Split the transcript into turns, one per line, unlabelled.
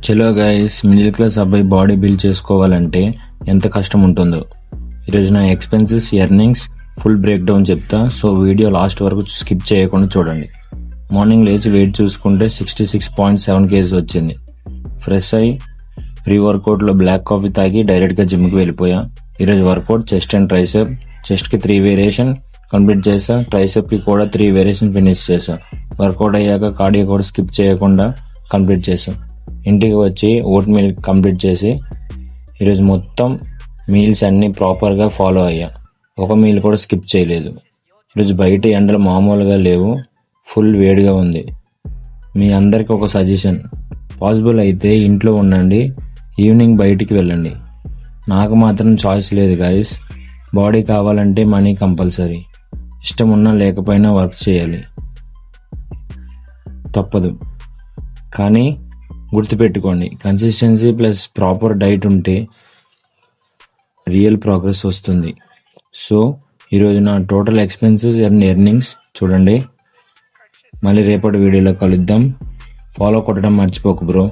చలో guys, middle class అబ్బాయి body build చేసుకోవాలంటే ఎంత కష్టం ఉంటుందో ఈరోజు నా expenses, earnings full break down చెప్తా. సో వీడియో లాస్ట్ వరకు స్కిప్ చేయకుండా చూడండి. మార్నింగ్ లేచి వెయిట్ చూసుకుంటే 66.7 kg వచ్చింది. ఫ్రెష్ అయి ప్రీ వర్కౌట్లో బ్లాక్ కాఫీ తాగి డైరెక్ట్గా జిమ్కి వెళ్ళిపోయా. ఈరోజు వర్కౌట్ చెస్ట్ అండ్ ట్రైసెప్. చెస్ట్కి 3 వేరియేషన్ కంప్లీట్ చేసా, ట్రైసెప్కి కూడా 3 వేరియేషన్ ఫినిష్ చేసా. వర్కౌట్ అయ్యాక కార్డియో కూడా స్కిప్ చేయకుండా కంప్లీట్ చేసా. ఇంటికి వచ్చి ఓట్ మీల్ కంప్లీట్ చేసి ఈరోజు మొత్తం మీల్స్ అన్నీ ప్రాపర్గా ఫాలో అయ్యా. ఒక మీల్ కూడా స్కిప్ చేయలేదు. ఈరోజు బయట ఎండలు మామూలుగా లేవు, ఫుల్ వేడిగా ఉంది. మీ అందరికి ఒక సజెషన్, పాసిబుల్ అయితే ఇంట్లో ఉండండి, ఈవినింగ్ బయటికి వెళ్ళండి. నాకు మాత్రం చాయిస్ లేదు గాయస్. బాడీ కావాలంటే మనీ కంపల్సరీ. ఇష్టం ఉన్నా లేకపోయినా వర్క్ చేయాలి, తప్పదు. కానీ గుర్తుపెట్టుకోండి, కన్సిస్టెన్సీ ప్లస్ ప్రాపర్ డైట్ ఉంటే రియల్ ప్రోగ్రెస్ వస్తుంది. సో ఈరోజు నా టోటల్ ఎక్స్పెన్సెస్ అండ్ ఎర్నింగ్స్ చూడండి. మళ్ళీ రేపటి వీడియోలో కలుద్దాం. ఫాలో కొట్టడం మర్చిపోకు బ్రో.